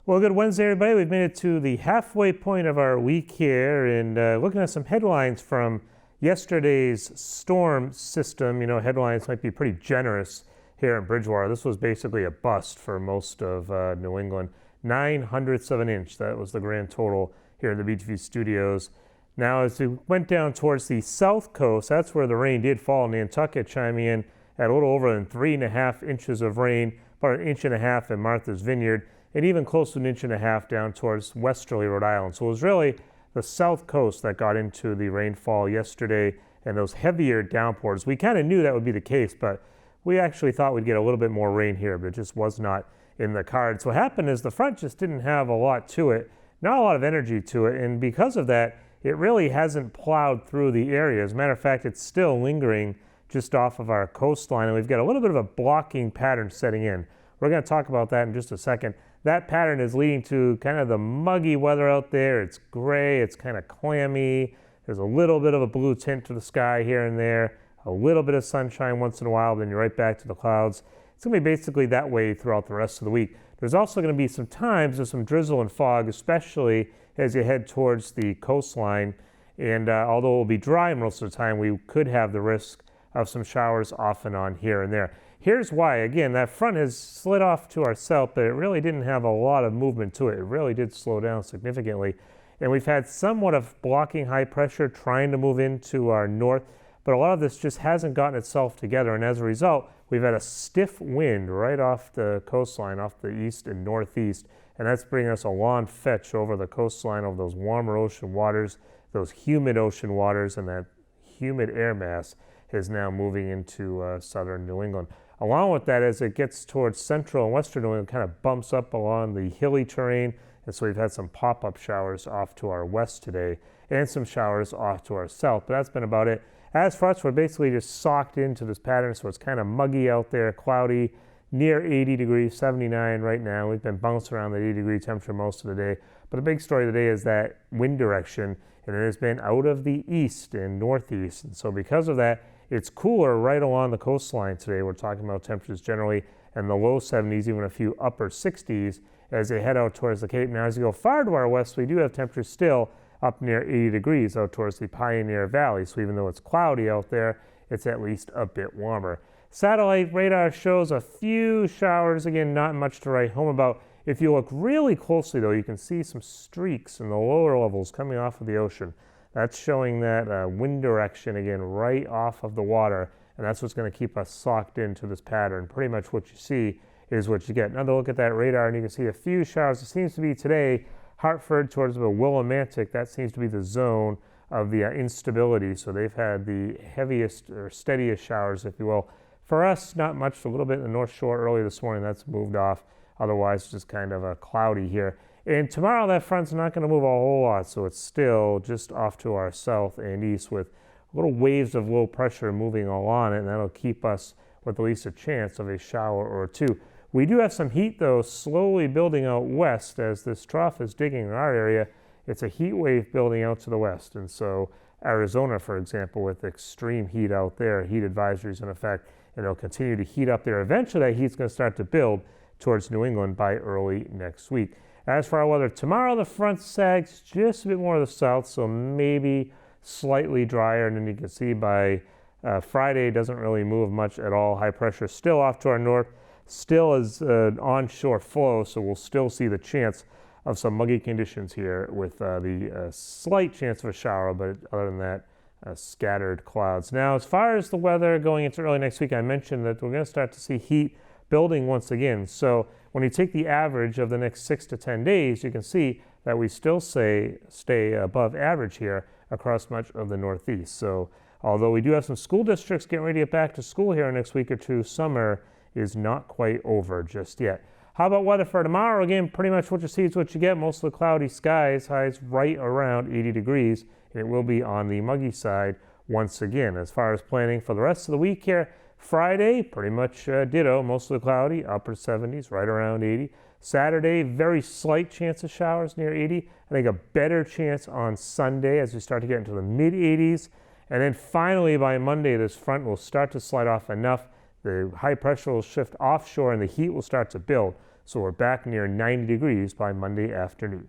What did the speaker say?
Well, good Wednesday, everybody. We've made it to the halfway point of our week here, and looking at some headlines from yesterday's storm system. You know, headlines might be pretty generous here in Bridgewater. This was basically a bust for most of New England. 9/100ths of an inch. That was the grand total here in the Beachview studios. Now, as we went down towards the south coast, that's where the rain did fall. Nantucket chiming in at a little over than 3.5 inches of rain, about 1.5 inches in Martha's Vineyard, and even close to 1.5 inches down towards westerly Rhode Island. So it was really the south coast that got into the rainfall yesterday and those heavier downpours. We kind of knew that would be the case, but we actually thought we'd get a little bit more rain here, but it just was not in the cards. What happened is the front just didn't have a lot to it, not a lot of energy to it, and because of that, it really hasn't plowed through the area. As a matter of fact, it's still lingering just off of our coastline, and we've got a little bit of a blocking pattern setting in. We're going to talk about that in just a second. That pattern is leading to kind of the muggy weather out there. It's gray, it's kind of clammy. There's a little bit of a blue tint to the sky here and there, a little bit of sunshine once in a while, then you're right back to the clouds. It's going to be basically that way throughout the rest of the week. There's also going to be some times of some drizzle and fog, especially as you head towards the coastline. And although it will be dry most of the time, we could have the risk of some showers off and on here and there. Here's why. Again, that front has slid off to our south, but it really didn't have a lot of movement to it. It really did slow down significantly. And we've had somewhat of blocking high pressure trying to move into our north, but a lot of this just hasn't gotten itself together. And as a result, we've had a stiff wind right off the coastline, off the east and northeast. And that's bringing us a long fetch over the coastline, over those warmer ocean waters, those humid ocean waters, and that humid air mass is now moving into southern New England. Along with that, as it gets towards central and western New England, it kind of bumps up along the hilly terrain. And so we've had some pop-up showers off to our west today and some showers off to our south. But that's been about it. As for us, we're basically just socked into this pattern. So it's kind of muggy out there, cloudy, near 80 degrees, 79 right now. We've been bouncing around the 80-degree temperature most of the day. But the big story of the day is that wind direction. And it has been out of the east and northeast. And so because of that, it's cooler right along the coastline today. We're talking about temperatures generally in the low 70s, even a few upper 60s as they head out towards the Cape. Now, as you go far to our west, we do have temperatures still up near 80 degrees out towards the Pioneer Valley. So even though it's cloudy out there, it's at least a bit warmer. Satellite radar shows a few showers. Again, not much to write home about. If you look really closely, though, you can see some streaks in the lower levels coming off of the ocean. That's showing that wind direction, again, right off of the water, and that's what's going to keep us socked into this pattern. Pretty much what you see is what you get. Another look at that radar, and you can see a few showers. It seems to be today, Hartford towards the Willimantic, that seems to be the zone of the instability, so they've had the heaviest or steadiest showers, if you will. For us, not much, a little bit in the North Shore early this morning, that's moved off. Otherwise, just kind of cloudy here. And tomorrow, that front's not going to move a whole lot, so it's still just off to our south and east with little waves of low pressure moving along it, and that'll keep us with at least a chance of a shower or two. We do have some heat, though, slowly building out west as this trough is digging in our area. It's a heat wave building out to the west, and so Arizona, for example, with extreme heat out there, heat advisories in effect, and it'll continue to heat up there. Eventually, that heat's going to start to build towards New England by early next week. As for our weather, tomorrow the front sags just a bit more to the south, so maybe slightly drier. And then you can see by Friday, it doesn't really move much at all. High pressure still off to our north, still is an onshore flow, so we'll still see the chance of some muggy conditions here with the slight chance of a shower, but other than that, scattered clouds. Now, as far as the weather going into early next week, I mentioned that we're going to start to see heat building once again. So when you take the average of the next 6 to 10 days, you can see that we still stay above average here across much of the Northeast. So although we do have some school districts getting ready to get back to school here next week or two, summer is not quite over just yet. How about weather for tomorrow? Again, pretty much what you see is what you get. Mostly cloudy skies, highs right around 80 degrees, and it will be on the muggy side once again. As far as planning for the rest of the week here, Friday, pretty much ditto, mostly cloudy, upper 70s, right around 80. Saturday, very slight chance of showers near 80. I think a better chance on Sunday as we start to get into the mid-80s. And then finally, by Monday, this front will start to slide off enough. The high pressure will shift offshore and the heat will start to build. So we're back near 90 degrees by Monday afternoon.